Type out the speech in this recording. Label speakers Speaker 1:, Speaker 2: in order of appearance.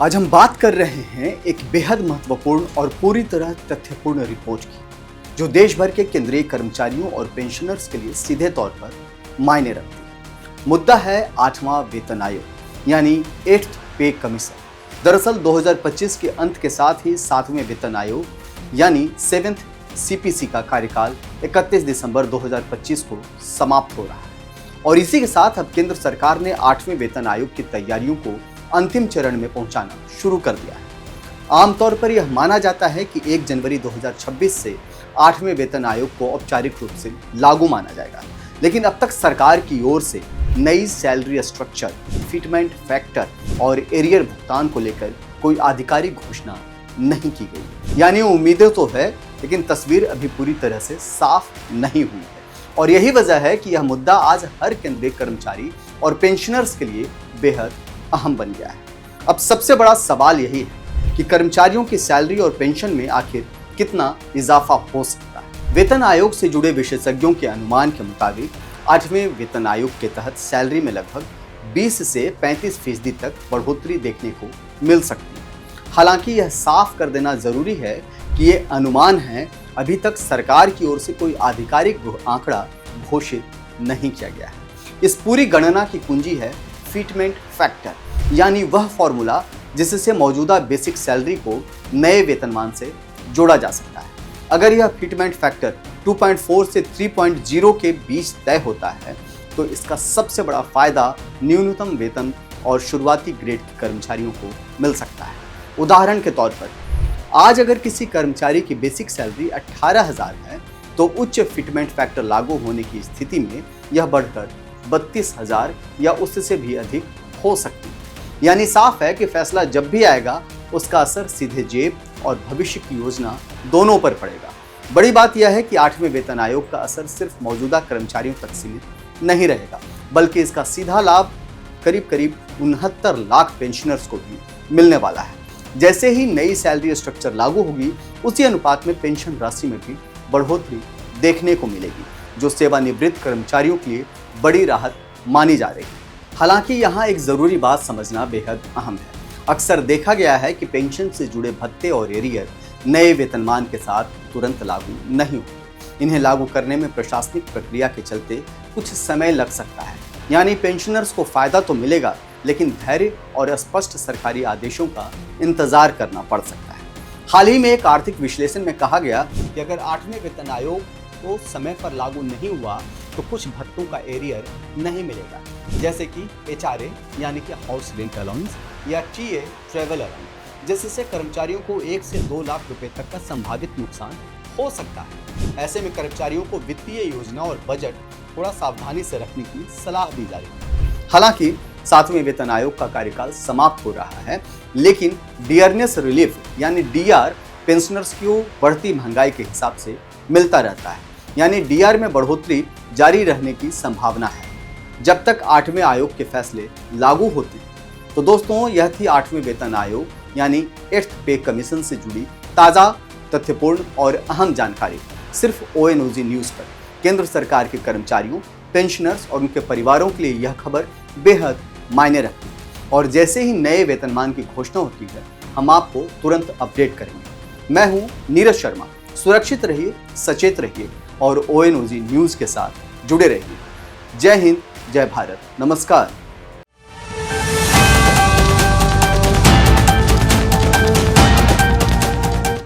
Speaker 1: आज हम बात कर रहे हैं एक बेहद महत्वपूर्ण और पूरी तरह तथ्यपूर्ण रिपोर्ट की, जो देश भर के केंद्रीय कर्मचारियों और पेंशनर्स के लिए सीधे तौर पर मायने रखती है। मुद्दा है 8वां वेतन आयोग यानी 8th पे कमीशन। दरअसल 2025 के अंत के साथ ही 7वें वेतन आयोग यानी 7th CPC का कार्यकाल 31 दिसंबर 2025 को समाप्त हो रहा है और इसी के साथ अब केंद्र सरकार ने 8वें वेतन आयोग की तैयारियों को अंतिम चरण में पहुंचाना शुरू कर दिया है। आमतौर पर यह माना जाता है कि 1 जनवरी 2026 से 8वें वेतन आयोग को औपचारिक रूप से लागू माना जाएगा, लेकिन अब तक सरकार की ओर से नई सैलरी स्ट्रक्चर, फिटमेंट फैक्टर और एरियर भुगतान को लेकर कोई आधिकारिक घोषणा नहीं की गई। यानी उम्मीदें तो है, लेकिन तस्वीर अभी पूरी तरह से साफ नहीं हुई है और यही वजह है कि यह मुद्दा आज हर केंद्रीय कर्मचारी और पेंशनर्स के लिए बेहद अहम बन गया है। अब सबसे बड़ा सवाल यही है कि कर्मचारियों की सैलरी और पेंशन में आखिर कितना इजाफा हो सकता है। वेतन आयोग से जुड़े विशेषज्ञों के अनुमान के मुताबिक 8वें वेतन आयोग के तहत सैलरी में लगभग 20 से 35% तक बढ़ोतरी देखने को मिल सकती है। हालांकि यह साफ कर देना जरूरी है कि ये अनुमान है, अभी तक सरकार की ओर से कोई आधिकारिक आंकड़ा घोषित नहीं किया गया है। इस पूरी गणना की कुंजी है फिटमेंट फैक्टर, यानी वह फॉर्मूला जिससे मौजूदा बेसिक सैलरी को नए वेतनमान से जोड़ा जा सकता है। अगर यह फिटमेंट फैक्टर 2.4 से 3.0 के बीच तय होता है तो इसका सबसे बड़ा फायदा न्यूनतम वेतन और शुरुआती ग्रेड के कर्मचारियों को मिल सकता है। उदाहरण के तौर पर आज अगर किसी कर्मचारी की बेसिक सैलरी 18,000 है तो उच्च फिटमेंट फैक्टर लागू होने की स्थिति में यह बढ़कर 32,000 या उससे भी अधिक हो सकती है। यानी साफ है कि फैसला जब भी आएगा उसका असर सीधे जेब और भविष्य की योजना दोनों पर पड़ेगा। बड़ी बात यह है कि 8वें वेतन आयोग का असर सिर्फ मौजूदा कर्मचारियों तक सीमित नहीं रहेगा, बल्कि इसका सीधा लाभ करीब 69 लाख पेंशनर्स को भी मिलने वाला है। जैसे ही नई सैलरी स्ट्रक्चर लागू होगी, उसी अनुपात में पेंशन राशि में भी बढ़ोतरी देखने को मिलेगी, जो सेवानिवृत्त कर्मचारियों के लिए बड़ी राहत मानी जा रही है। हालांकि यहाँ एक जरूरी बात समझना बेहद अहम है। अक्सर देखा गया है कि पेंशन से जुड़े भत्ते और एरियर नए वेतनमान के साथ तुरंत लागू नहीं होते। इन्हें लागू करने में प्रशासनिक प्रक्रिया के चलते कुछ समय लग सकता है। यानी पेंशनर्स को फायदा तो मिलेगा, लेकिन धैर्य और स्पष्ट सरकारी आदेशों का इंतजार करना पड़ सकता है। हाल ही में एक आर्थिक विश्लेषण में कहा गया कि अगर 8वें वेतन आयोग को समय पर लागू नहीं हुआ तो कुछ भत्तों का एरियर नहीं मिलेगा, जैसे कि HRA यानी कि हाउस रेंट अलाउंस या TA ट्रैवल अलाउंस, जिससे कर्मचारियों को 1 से 2 लाख रुपए तक का संभावित नुकसान हो सकता है। ऐसे में कर्मचारियों को वित्तीय योजना और बजट थोड़ा सावधानी से रखने की सलाह दी जा रही है। हालांकि 7वें वेतन आयोग का कार्यकाल समाप्त हो रहा है, लेकिन डियरनेस रिलीफ यानी DR पेंशनर्स को बढ़ती महंगाई के हिसाब से मिलता रहता है। यानी DR में बढ़ोतरी जारी रहने की संभावना है जब तक 8वें आयोग के फैसले लागू होते हैं। तो दोस्तों, यह थी 8वें वेतन आयोग यानी 8th पे कमीशन से जुड़ी ताज़ा, तथ्यपूर्ण और अहम जानकारी सिर्फ ONOG न्यूज़ पर। केंद्र सरकार के कर्मचारियों, पेंशनर्स और उनके परिवारों के लिए यह खबर बेहद मायने रखती है और जैसे ही नए वेतनमान की घोषणा होती है, हम आपको तुरंत अपडेट करेंगे। मैं हूं नीरज शर्मा। सुरक्षित रहिए, सचेत रहिए और ONOG न्यूज़ के साथ जुड़े रहिए। जय हिंद, जय भारत, नमस्कार।